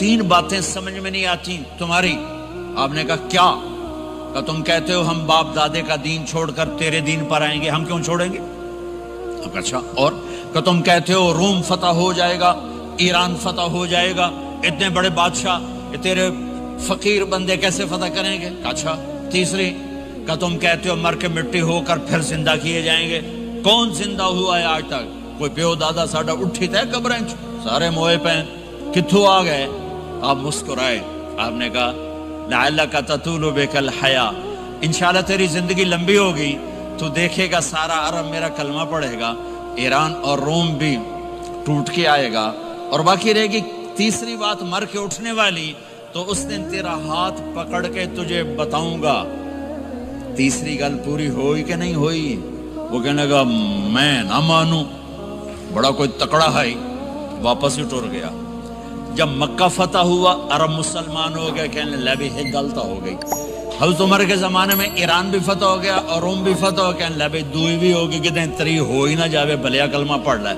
3 باتیں سمجھ میں نہیں آتی تمہاری. آپ نے کہا کیا؟ کہ تم کہتے ہو ہم باپ دادے کا دین چھوڑ کر تیرے دین پر آئیں گے. ہم کیوں چھوڑیں گے؟ اچھا. اور کہ تم کہتے ہو روم فتح ہو جائے گا, ایران فتح ہو جائے گا, اتنے بڑے بادشاہ تیرے فقیر بندے کیسے فتح کریں گے؟ اچھا. تیسری کہ تم کہتے ہو مر کے مٹی ہو کر پھر زندہ کیے جائیں گے. کون زندہ ہوا ہے آج تک؟ کوئی پیو دادا ساڈا اٹھی تے قبریں سارے موئے پہ کتھوں آ گئے؟ آپ مسکرائے. آپ نے کہا لعلک تطول بک الحیا, انشاءاللہ تیری زندگی لمبی ہوگی تو دیکھے گا سارا عرب میرا کلمہ پڑھے گا, ایران اور روم بھی ٹوٹ کے آئے گا, اور باقی رہے گی تیسری بات مر کے اٹھنے والی. تو اس دن تیرا ہاتھ پکڑ کے تجھے بتاؤں گا. تیسری گل پوری ہوئی کہ نہیں ہوئی؟ وہ کہنے لگا میں نہ مانوں, بڑا کوئی تکڑا ہے. واپس ہی ٹر گیا. جب مکہ فتح ہوا عرب مسلمان ہو گئے, کہنے لگے ایک غلطی ہو گئی. حضرت عمر کے زمانے میں ایران بھی فتح ہو گیا اور روم بھی فتح ہو گیا, کہنے لگے دوئی بھی ہوگی کہ تری ہو ہی نہ جاوے بھلیا کلمہ پڑھ لے.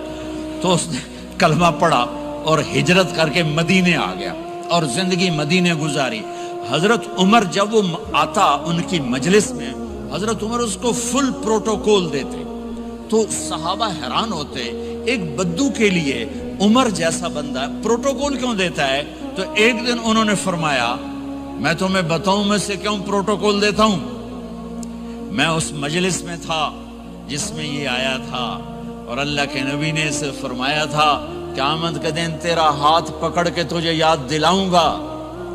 تو اس نے کلمہ پڑھا اور ہجرت کر کے مدینے آ گیا اور زندگی مدینے گزاری. حضرت عمر جب وہ آتا ان کی مجلس میں, حضرت عمر اس کو فل پروٹوکول دیتے تو صحابہ حیران ہوتے, ایک بدو کے لیے عمر جیسا بندہ پروٹوکول کیوں دیتا ہے؟ تو ایک دن انہوں نے فرمایا میں تمہیں بتاؤں میں سے کیوں پروٹوکول دیتا ہوں. میں اس مجلس میں تھا جس میں یہ آیا تھا اور اللہ کے نبی نے اسے فرمایا تھا قیامت کے دن تیرا ہاتھ پکڑ کے تجھے یاد دلاؤں گا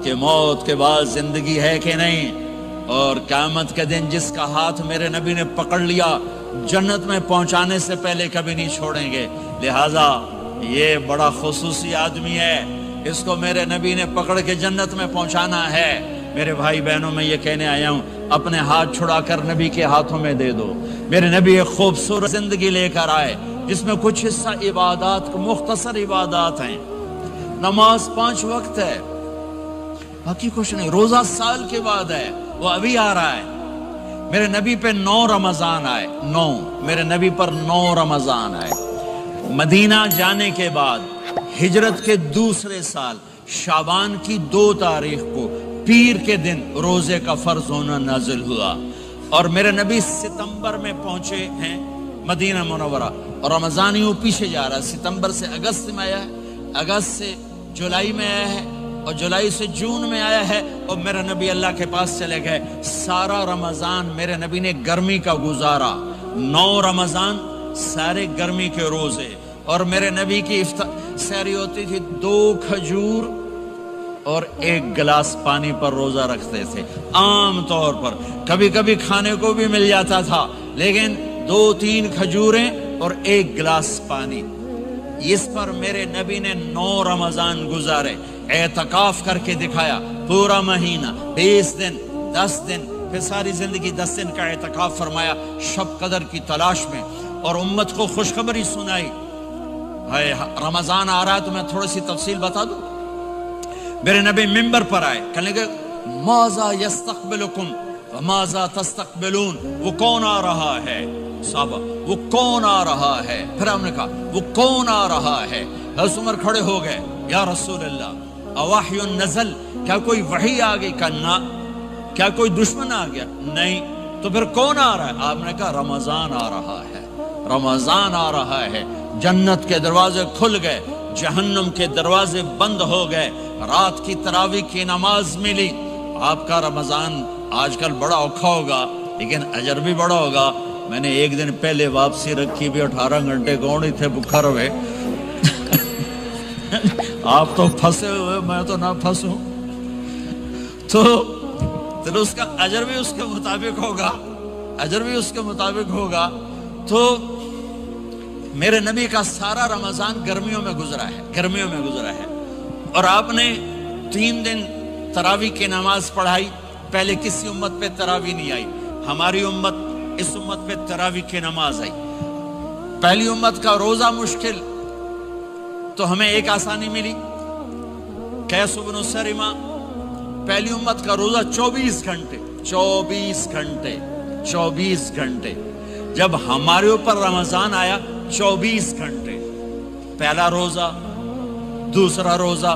کہ موت کے بعد زندگی ہے کہ نہیں, اور قیامت کے دن جس کا ہاتھ میرے نبی نے پکڑ لیا جنت میں پہنچانے سے پہلے کبھی نہیں چھوڑیں گے. لہٰذا یہ بڑا خصوصی آدمی ہے, اس کو میرے نبی نے پکڑ کے جنت میں پہنچانا ہے. میرے بھائی بہنوں میں یہ کہنے آیا ہوں اپنے ہاتھ چھڑا کر نبی کے ہاتھوں میں دے دو. میرے نبی ایک خوبصورت زندگی لے کر آئے جس میں کچھ حصہ عبادات, مختصر عبادات ہیں. نماز 5 وقت ہے, باقی کچھ نہیں. روزہ سال کے بعد ہے, وہ ابھی آ رہا ہے. میرے نبی پہ 9 رمضان آئے, 9 میرے نبی پر 9 رمضان آئے. مدینہ جانے کے بعد ہجرت کے دوسرے سال شعبان کی 2 تاریخ کو پیر کے دن روزے کا فرض ہونا نازل ہوا, اور میرے نبی ستمبر میں پہنچے ہیں مدینہ منورہ, اور رمضان یوں پیچھے جا رہا ہے. ستمبر سے اگست میں آیا ہے, اگست سے جولائی میں آیا ہے, اور جولائی سے جون میں آیا ہے, اور میرے نبی اللہ کے پاس چلے گئے. سارا رمضان میرے نبی نے گرمی کا گزارا. 9 رمضان سارے گرمی کے روزے, اور میرے نبی کی سحری ہوتی تھی 2 کھجور اور 1 گلاس پانی پر روزہ رکھتے تھے عام طور پر. کبھی کبھی کھانے کو بھی مل جاتا تھا, لیکن 2-3 کھجوریں اور 1 گلاس پانی. اس پر میرے نبی نے 9 رمضان گزارے, اعتکاف کر کے دکھایا. پورا مہینہ 20 دن 10 دن, پھر ساری زندگی 10 دن کا اعتکاف فرمایا شب قدر کی تلاش میں, اور امت کو خوشخبری سنائی. رمضان آ رہا ہے تو میں تھوڑی سی تفصیل بتا دوں. میرے نبی منبر پر آئے, کہنے لگے ماذا یستقبلکم وماذا تستقبلون, وہ کون آ رہا ہے صحابہ, وہ کون آ رہا ہے؟ پھر ہم نے کہا وہ کون آ رہا ہے؟ حضرت عمر کھڑے ہو گئے, یا رسول اللہ اوحی نزل, کیا کوئی وحی آ گئی؟ کہا نہ. کیا کوئی دشمن آ گیا؟ نہیں. تو پھر کون آ رہا ہے؟ آپ نے کہا رمضان آ رہا ہے, رمضان آ رہا ہے. جنت کے دروازے کھل گئے, جہنم کے دروازے بند ہو گئے, رات کی تراویح کی نماز ملی. آپ کا رمضان آج کل بڑا اوکھا ہوگا لیکن اجر بھی بڑا ہوگا. میں نے ایک دن پہلے واپسی رکھی بھی, 18 گھنٹے کون ہی تھے بکھر ہوئے. آپ تو پھنسے ہوئے, میں تو نہ پھنسوں. تو اس کا اجر بھی اس کے مطابق ہوگا, اجر بھی اس کے مطابق ہوگا. تو میرے نبی کا سارا رمضان گرمیوں میں گزرا ہے, گرمیوں میں گزرا ہے. اور آپ نے 3 دن تراویح کی نماز پڑھائی. پہلے کسی امت پہ تراویح نہیں آئی, ہماری امت, اس امت پہ تراویح کی نماز آئی. پہلی امت کا روزہ مشکل, تو ہمیں ایک آسانی ملی. قیس بن سرمہ, پہلی امت کا روزہ 24 گھنٹے, 24 گھنٹے, 24 گھنٹے. جب ہمارے اوپر رمضان آیا 24 گھنٹے, پہلا روزہ, دوسرا روزہ,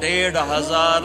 1500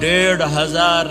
1500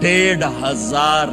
1500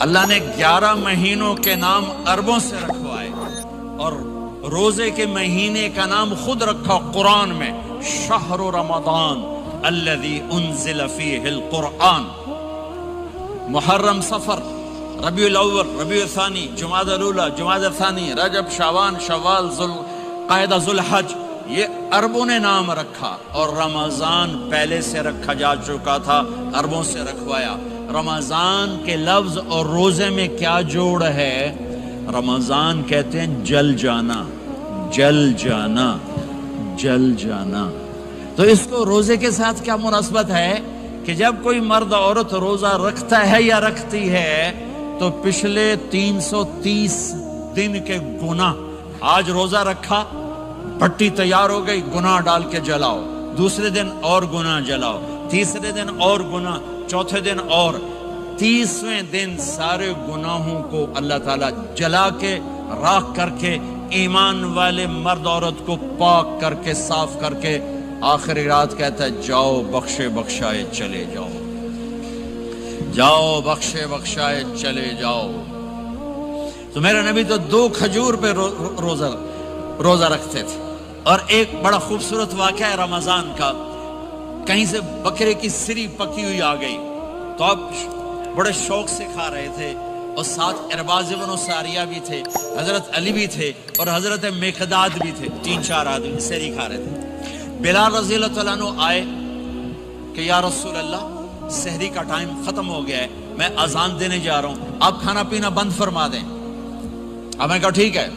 اللہ نے 11 مہینوں کے نام عربوں سے رکھوائے اور روزے کے مہینے کا نام خود رکھا قرآن میں، شہر رمضان الذی انزل فیہ القرآن۔ محرم، صفر، ربیع الاول، ربیع الثانی، جمادی الاولی، جمادی الثانی، رجب، شعبان، شوال، قاعدہ، ذوالحج، یہ عربوں نے نام رکھا، اور رمضان پہلے سے رکھا جا چکا تھا، عربوں سے رکھوایا۔ رمضان کے لفظ اور روزے میں کیا جوڑ ہے؟ رمضان کہتے ہیں جل جانا، جل جانا، جل جانا۔ تو اس کو روزے کے ساتھ کیا مناسبت ہے کہ جب کوئی مرد عورت روزہ رکھتا ہے یا رکھتی ہے تو پچھلے 330 دن کے گناہ، آج روزہ رکھا، پٹی تیار ہو گئی، گناہ ڈال کے جلاؤ، دوسرے دن اور گناہ جلاؤ، تیسرے دن اور گناہ، چوتھے دن اور، 30ویں دن سارے گناہوں کو اللہ تعالیٰ جلا کے، راکھ کر کے، ایمان والے مرد عورت کو پاک کر کے، صاف کر کے، آخری رات کہتا ہے جاؤ بخشے بخشائے چلے جاؤ، جاؤ بخشے بخشائے چلے جاؤ۔ تو میرے نبی تو 2 کھجور پہ روزہ رکھتے تھے۔ اور ایک بڑا خوبصورت واقعہ ہے رمضان کا، کہیں سے بکرے کی سری پکی ہوئی آ گئی تو آپ بڑے شوق سے کھا رہے تھے، اور ساتھ ارباز بن ساریہ بھی تھے، حضرت علی بھی تھے، اور حضرت مقداد بھی تھے، 3-4 آدمی سری کھا رہے تھے۔ بلال رضی اللہ عنہ آئے کہ یا رسول اللہ سحری کا ٹائم ختم ہو گیا ہے، میں اذان دینے جا رہا ہوں، آپ کھانا پینا بند فرما دیں۔ اب میں کہا ٹھیک ہے،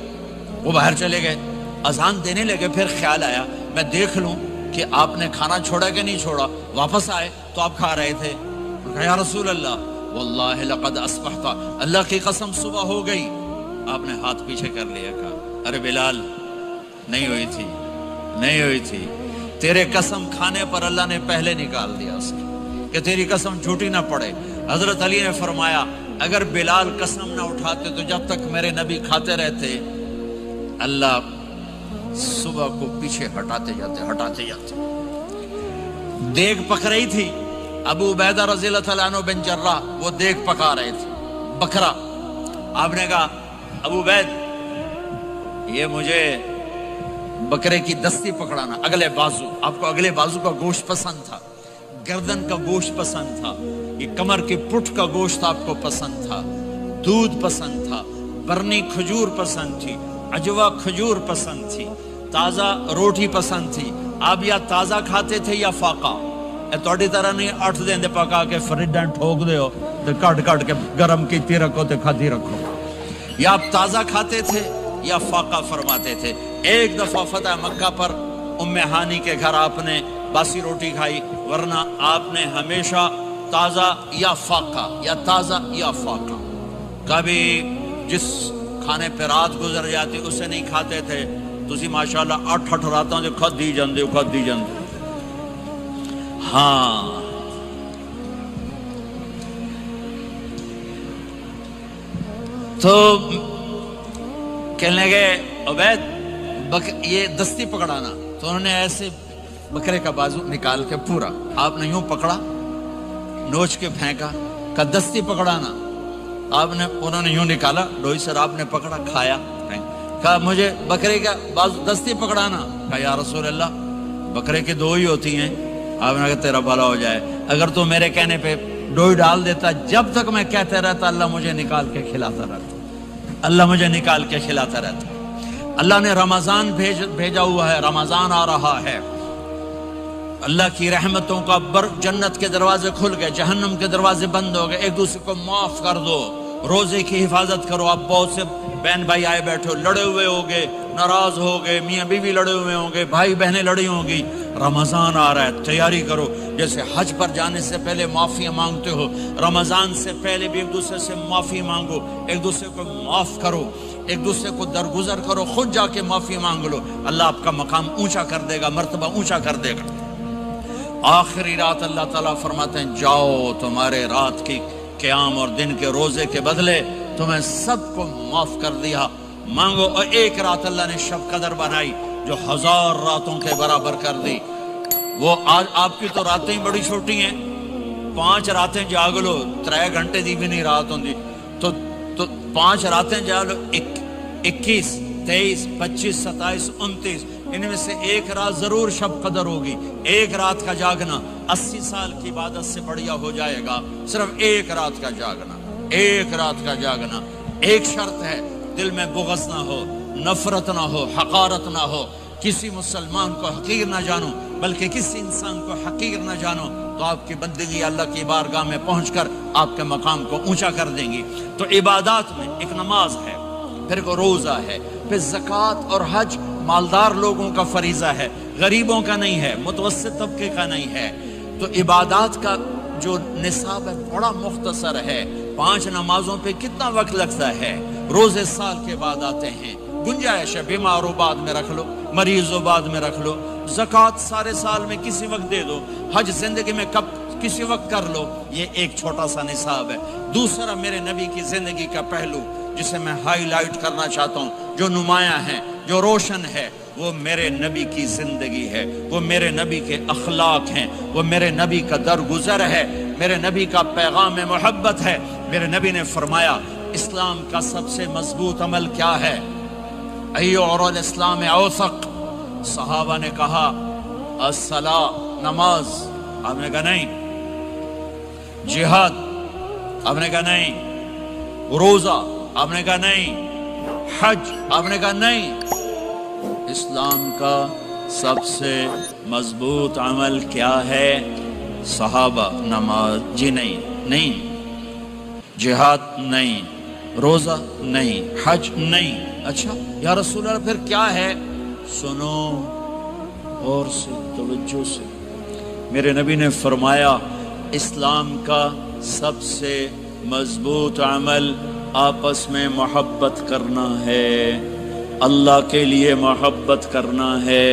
وہ باہر چلے گئے، اذان دینے لگے، پھر خیال آیا میں دیکھ لوں کہ آپ نے کھانا چھوڑا کہ نہیں چھوڑا، واپس آئے تو آپ کھا رہے تھے۔ کہا یا رسول اللہ واللہ لقد اصبحت، اللہ کی قسم صبح ہو گئی۔ آپ نے ہاتھ پیچھے کر لیا، کہا ارے بلال نہیں ہوئی تھی، نہیں ہوئی تھی، تیرے قسم کھانے پر اللہ نے پہلے نکال دیا اس کی کہ تیری قسم جھوٹی نہ پڑے۔ حضرت علی نے فرمایا اگر بلال قسم نہ اٹھاتے تو جب تک میرے نبی کھاتے رہتے اللہ صبح کو پیچھے ہٹاتے جاتے۔ دیگ پک رہی تھی، ابو عبیدہ رضی اللہ تعالیٰ عنہ بن جراح وہ دیگ پکا رہے تھے، بکرا۔ آپ نے کہا ابو عبید یہ مجھے بکرے کی دستی پکڑانا، اگلے بازو، آپ کو اگلے بازو کا گوشت پسند تھا، گردن کا گوشت پسند تھا، یہ کمر کی پٹھ کا گوشت آپ کو پسند تھا، دودھ پسند تھا، برنی کھجور پسند تھی، عجوا کھجور پسند تھی، تازہ روٹی پسند تھی۔ آپ یا تازہ کھاتے تھے یا فاقہ، توڑی طرح نہیں 8 دن دے پکا کے فریڈاں ٹھوک دے ہو تو کٹ کے گرم کیتی رکھو تو کھاتی رکھو، یا آپ تازہ کھاتے تھے یا فاقہ فرماتے تھے۔ ایک دفعہ فتح مکہ پر ام ہانی کے گھر آپ نے باسی روٹی کھائی، ورنہ آپ نے ہمیشہ تازہ یا فاقہ، یا تازہ یا فاقہ، کبھی جس کھانے پہ رات گزر جاتی اسے نہیں کھاتے تھے۔ تسی ماشاءاللہ 8 راتاں جو کھدی جاندے ہو۔ ہاں تو کہنے لگے عبید یہ دستی پکڑانا، تو انہوں نے ایسے بکرے کا بازو نکال کے پورا آپ نے یوں پکڑا، نوچ کے پھینکا، کہ دستی پکڑانا، انہوں نے یوں نکالا ڈوئی سر، آپ نے پکڑا، کھایا، کہا مجھے بکرے کا بازو دستی پکڑانا۔ کہا یا رسول اللہ بکرے کی 2 ہی ہوتی ہیں۔ آپ نے کہا تیرا بھلا ہو جائے، اگر تو میرے کہنے پہ ڈوئی ڈال دیتا، جب تک میں کہتے رہتا اللہ مجھے نکال کے کھلاتا رہتا، اللہ مجھے نکال کے کھلاتا رہتا۔ اللہ نے رمضان بھیجا ہوا ہے، رمضان آ رہا ہے، اللہ کی رحمتوں کا جنت کے دروازے کھل گئے، جہنم کے دروازے بند ہو گئے، ایک دوسرے کو معاف کر دو، روزے کی حفاظت کرو۔ آپ بہت سے بہن بھائی آئے بیٹھے ہو، لڑے ہوئے ہوگے، ناراض ہو گئے، میاں بیوی لڑے ہوئے ہوں گے، بھائی بہنیں لڑی ہوں گی، رمضان آ رہا ہے، تیاری کرو۔ جیسے حج پر جانے سے پہلے معافیاں مانگتے ہو، رمضان سے پہلے بھی ایک دوسرے سے معافی مانگو، ایک دوسرے کو معاف کرو، ایک دوسرے کو درگزر کرو، خود جا کے معافی مانگ لو، اللہ آپ کا مقام اونچا کر دے گا، مرتبہ اونچا کر دے گا۔ آخری رات اللہ تعالیٰ فرماتے ہیں جاؤ، تمہارے رات کی قیام اور دن کے روزے کے بدلے تمہیں سب کو معاف کر دیا، مانگو۔ اور ایک رات اللہ نے شب قدر بنائی جو 1000 راتوں کے برابر کر دی۔ وہ آج آپ کی تو راتیں بڑی چھوٹی ہیں، 5 راتیں جاگ لو، 3 گھنٹے دی بھی نہیں رات ہوندی، تو 5 راتیں جاگو، 21 23 25 27 29، ان میں سے ایک رات ضرور شب قدر ہوگی۔ ایک رات کا جاگنا 80 سال کی عبادت سے بڑھیا ہو جائے گا، صرف ایک رات کا جاگنا، ایک رات کا جاگنا۔ ایک شرط ہے، دل میں بغض نہ ہو، نفرت نہ ہو، حقارت نہ ہو، کسی مسلمان کو حقیر نہ جانو، بلکہ کسی انسان کو حقیر نہ جانو، تو آپ کی بندگی اللہ کی بارگاہ میں پہنچ کر آپ کے مقام کو اونچا کر دیں گی۔ تو عبادات میں ایک نماز ہے، پھر کو روزہ ہے، پھر زکوٰۃ اور حج مالدار لوگوں کا فریضہ ہے، غریبوں کا نہیں ہے، متوسط طبقے کا نہیں ہے۔ تو عبادات کا جو نصاب ہے بڑا مختصر ہے۔ 5 نمازوں پہ کتنا وقت لگتا ہے؟ روزے سال کے بعد آتے ہیں، گنجائش ہے، بیمار ہو بعد میں رکھ لو، مریض ہو بعد میں رکھ لو، زکوٰۃ سارے سال میں کسی وقت دے دو، حج زندگی میں کب کسی وقت کر لو۔ یہ ایک چھوٹا سا نصاب ہے۔ دوسرا میرے نبی کی زندگی کا پہلو جسے میں ہائی لائٹ کرنا چاہتا ہوں، جو نمایاں ہے، جو روشن ہے، وہ میرے نبی کی زندگی ہے، وہ میرے نبی کے اخلاق ہیں، وہ میرے نبی کا درگزر ہے، میرے نبی کا پیغام محبت ہے۔ میرے نبی نے فرمایا اسلام کا سب سے مضبوط عمل کیا ہے؟ ایو اور الاسلام اوثق۔ صحابہ نے کہا الصلاۃ، نماز، آپ نے کہا نہیں۔ جہاد، آپ نے کہا نہیں۔ روزہ، آپ نے کہا نہیں۔ حج، آپ نے کہا نہیں۔ اسلام کا سب سے مضبوط عمل کیا ہے؟ صحابہ، نماز، جی نہیں۔ جہاد نہیں، روزہ نہیں، حج نہیں۔ اچھا یا رسول اللہ پھر کیا ہے؟ سنو اور سے توجہ سے، میرے نبی نے فرمایا اسلام کا سب سے مضبوط عمل آپس میں محبت کرنا ہے، اللہ کے لیے محبت کرنا ہے،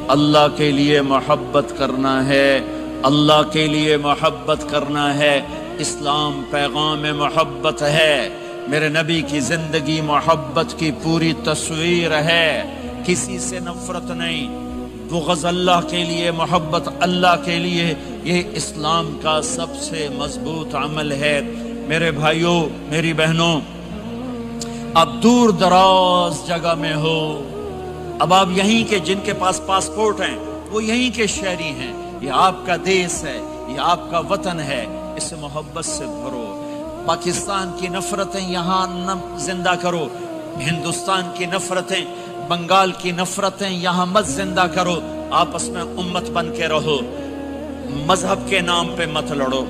اللہ کے لیے محبت کرنا ہے، اللہ کے لیے محبت کرنا ہے۔ اسلام پیغام محبت ہے، میرے نبی کی زندگی محبت کی پوری تصویر ہے، کسی سے نفرت نہیں، بغض اللہ کے لیے، محبت اللہ کے لیے، یہ اسلام کا سب سے مضبوط عمل ہے۔ میرے بھائیوں، میری بہنوں، اب دور دراز جگہ میں ہو، اب آپ یہیں کے، جن کے پاس پاسپورٹ ہیں وہ یہیں کے شہری ہیں، یہ آپ کا دیس ہے، یہ آپ کا وطن ہے، اسے محبت سے بھرو۔ پاکستان کی نفرتیں یہاں نہ زندہ کرو، ہندوستان کی نفرتیں، بنگال کی نفرتیں یہاں مت زندہ کرو، آپس میں امت بن کے رہو، مذہب کے نام پہ مت لڑو۔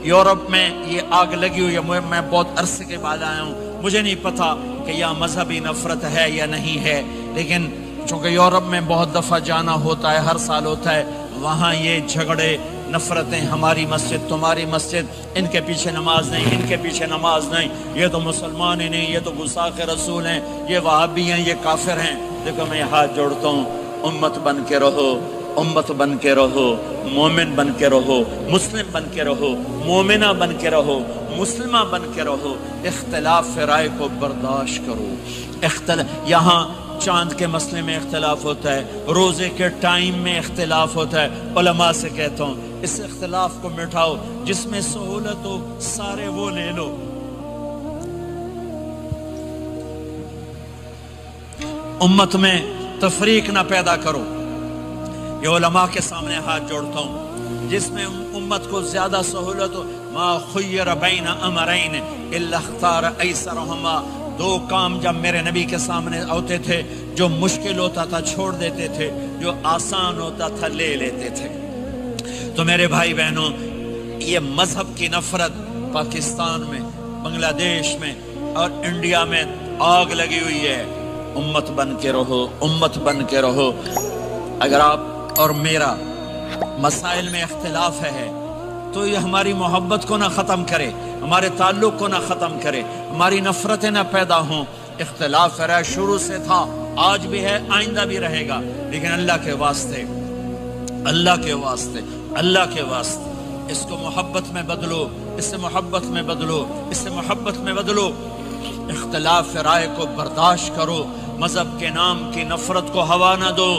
یورپ میں یہ آگ لگی ہوئی ہے، میں بہت عرصے کے بعد آیا ہوں، مجھے نہیں پتا کہ یہاں مذہبی نفرت ہے یا نہیں ہے، لیکن چونکہ یورپ میں بہت دفعہ جانا ہوتا ہے، ہر سال ہوتا ہے، وہاں یہ جھگڑے، نفرتیں، ہماری مسجد، تمہاری مسجد، ان کے پیچھے نماز نہیں، ان کے پیچھے نماز نہیں، یہ تو مسلمان ہی نہیں، یہ تو گستاخ رسول ہیں، یہ وہابی ہیں، یہ کافر ہیں۔ دیکھو میں ہاتھ جوڑتا ہوں، امت بن کے رہو، امت بن کے رہو، مومن بن کے رہو، مسلم بن کے رہو، مومنہ بن کے رہو، مسلمہ بن کے رہو، اختلاف رائے کو برداشت کرو۔ یہاں چاند کے مسئلے میں اختلاف ہوتا ہے، روزے کے ٹائم میں اختلاف ہوتا ہے، علماء سے کہتا ہوں اس اختلاف کو مٹھاؤ، جس میں سہولت ہو سارے وہ لے لو۔ امت میں تفریق نہ پیدا کرو، یہ علماء کے سامنے ہاتھ جوڑتا ہوں، جس میں امت کو زیادہ سہولت ہو، ما خیر بین امرین الا اختار ایسرہما، 2 کام جب میرے نبی کے سامنے ہوتے تھے، جو مشکل ہوتا تھا چھوڑ دیتے تھے، جو آسان ہوتا تھا لے لیتے تھے۔ تو میرے بھائی بہنوں، یہ مذہب کی نفرت پاکستان میں، بنگلہ دیش میں اور انڈیا میں آگ لگی ہوئی ہے۔ امت بن کے رہو، امت بن کے رہو۔ اگر آپ اور میرا مسائل میں اختلاف ہے تو یہ ہماری محبت کو نہ ختم کرے، ہمارے تعلق کو نہ ختم کرے، ہماری نفرتیں نہ پیدا ہوں۔ اختلاف رائے شروع سے تھا، آج بھی ہے، آئندہ بھی رہے گا، لیکن اللہ کے واسطے، اللہ کے واسطے، اللہ کے واسطے اس کو محبت میں بدلو، اس سے محبت میں بدلو، اس سے محبت میں بدلو۔ اختلاف رائے کو برداشت کرو، مذہب کے نام کی نفرت کو ہوا نہ دو،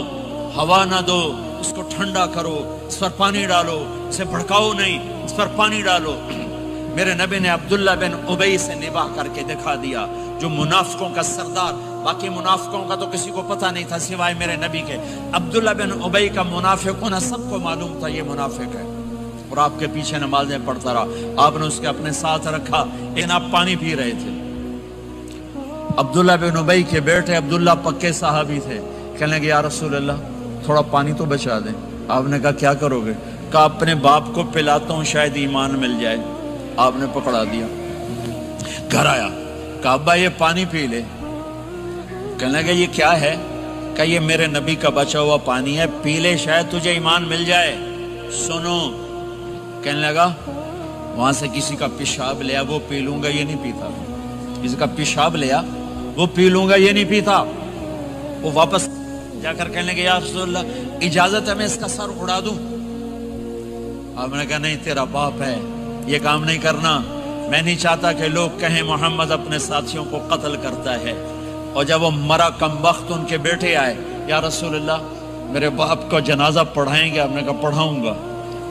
ہوا نہ دو، اس کو ٹھنڈا کرو، اس پر پانی ڈالو، اسے بھڑکاؤ نہیں، اس پر پانی ڈالو۔ میرے نبی نے عبداللہ بن ابی سے نباہ کر کے دکھا دیا، جو منافقوں کا سردار، باقی منافقوں کا تو کسی کو پتہ نہیں تھا سوائے میرے نبی کے، عبداللہ بن ابی کا منافق ہونا سب کو معلوم تھا، یہ منافق ہے، اور آپ کے پیچھے نمازیں پڑھتا رہا، آپ نے اس کے اپنے ساتھ رکھا، لیکن آپ پانی پی رہے تھے۔ عبداللہ بن ابی کے بیٹے عبداللہ پکے صحابی تھے، کہنے لگے یا رسول اللہ تھوڑا پانی تو بچا دیں۔ آپ نے کہا کیا کرو گے؟ کہا اپنے باپ کو پلاتا ہوں شاید ایمان مل جائے۔ آپ نے پکڑا دیا، گھر آیا، کہا ابا یہ پانی پی لے۔ کہنے لگے یہ کیا ہے؟ کہا یہ میرے نبی کا بچا ہوا پانی ہے، پی لے شاید تجھے ایمان مل جائے۔ سنو، کہنے لگا وہاں سے کسی کا پیشاب لیا وہ پی لوں گا، یہ نہیں پیتا، کسی کا پیشاب لیا وہ پی لوں گا، یہ نہیں پیتا۔ وہ واپس جا کر کہنے لگے یا رسول اللہ اجازت ہے میں اس کا سر اڑا دوں؟ آپ نے کہا نہیں، تیرا باپ ہے، یہ کام نہیں کرنا، میں نہیں چاہتا کہ لوگ کہیں محمد اپنے ساتھیوں کو قتل کرتا ہے۔ اور جب وہ مرا کم وقت ان کے بیٹے آئے، یا رسول اللہ میرے باپ کو جنازہ پڑھائیں گے؟ آپ نے کہا پڑھاؤں گا۔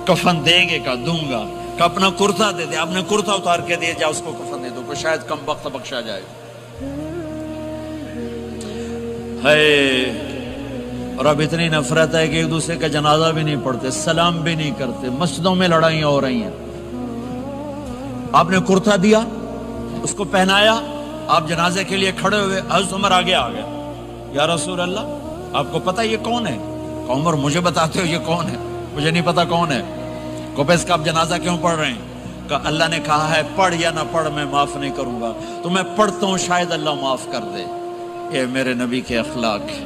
کفن دیں گے؟ کہا دوں گا۔ کہ اپنا کرتا دے دے۔ آپ نے کرتا اتار کے دیا، جا اس کو کفن دے دو کہ شاید کم وقت بخشا جائے۔ اور اب اتنی نفرت ہے کہ ایک دوسرے کا جنازہ بھی نہیں پڑھتے، سلام بھی نہیں کرتے، مسجدوں میں لڑائیاں ہو رہی ہیں۔ آپ نے کرتا دیا، اس کو پہنایا، آپ جنازے کے لیے کھڑے ہوئے، حضرت عمر آگے آ گیا، یا رسول اللہ آپ کو پتہ یہ کون ہے؟ کہ عمر مجھے بتاتے ہو یہ کون ہے؟ مجھے نہیں پتا کون ہے۔ کہ اس کا آپ جنازہ کیوں پڑھ رہے ہیں؟ کہ اللہ نے کہا ہے پڑھ یا نہ پڑھ میں معاف نہیں کروں گا، تو میں پڑھتا ہوں شاید اللہ معاف کر دے۔ یہ میرے نبی کے اخلاق ہیں،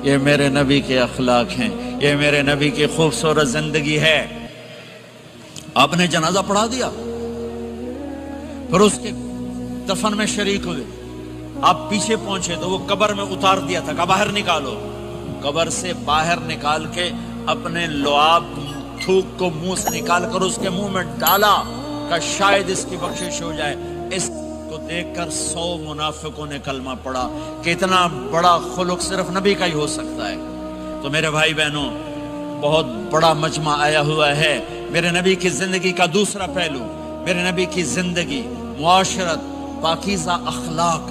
یہ میرے نبی کے اخلاق ہیں، یہ میرے نبی کی خوبصورت زندگی ہے۔ آپ نے جنازہ پڑھا دیا، پھر اس کے دفن میں شریک ہوئے، آپ پیچھے پہنچے تو وہ قبر میں اتار دیا تھا، کہ باہر نکالو۔ قبر سے باہر نکال کے اپنے لعاب تھوک کو منہ سے نکال کر اس کے منہ میں ڈالا کہ شاید اس کی بخشش ہو جائے۔ اس کو دیکھ کر 100 منافقوں نے کلمہ پڑھا کہ اتنا بڑا خلق صرف نبی کا ہی ہو سکتا ہے۔ تو میرے بھائی بہنوں، بہت بڑا مجمع آیا ہوا ہے۔ میرے نبی کی زندگی کا دوسرا پہلو، میرے نبی کی زندگی، معاشرت، پاکیزہ اخلاق،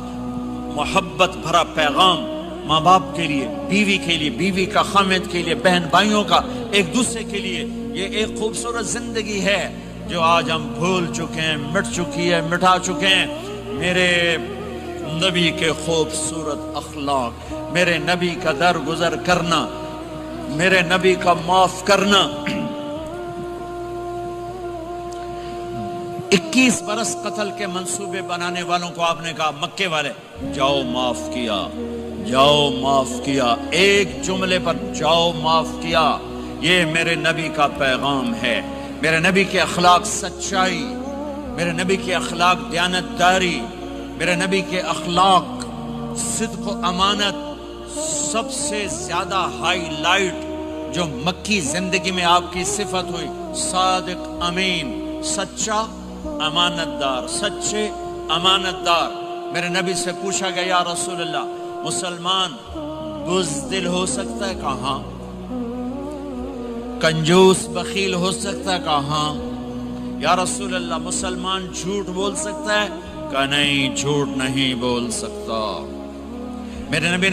محبت بھرا پیغام، ماں باپ کے لیے، بیوی کے لیے، بیوی کا خامد کے لیے، بہن بھائیوں کا ایک دوسرے کے لیے، یہ ایک خوبصورت زندگی ہے جو آج ہم بھول چکے ہیں، مٹ چکی ہے، مٹا چکے ہیں۔ میرے نبی کے خوبصورت اخلاق، میرے نبی کا درگزر کرنا، میرے نبی کا معاف کرنا۔ 21 برس قتل کے منصوبے بنانے والوں کو آپ نے کہا مکے والے جاؤ معاف کیا، جاؤ معاف کیا، ایک جملے پر جاؤ معاف کیا۔ یہ میرے نبی کا پیغام ہے۔ میرے نبی کے اخلاق سچائی، میرے نبی کے اخلاق دیانتداری، میرے نبی کے اخلاق صدق و امانت۔ سب سے زیادہ ہائی لائٹ جو مکی زندگی میں آپ کی صفت ہوئی، صادق امین، سچا امانت دار، سچے امانت دار۔ میرے نبی سے پوچھا گیا یا رسول اللہ مسلمان بزدل ہو سکتا ہے؟ کہاں؟ کنجوس بخیل ہو سکتا ہے؟ کہاں؟ یا رسول اللہ مسلمان جھوٹ بول سکتا ہے؟ کہ نہیں، جھوٹ نہیں بول سکتا۔ میرے نبی نے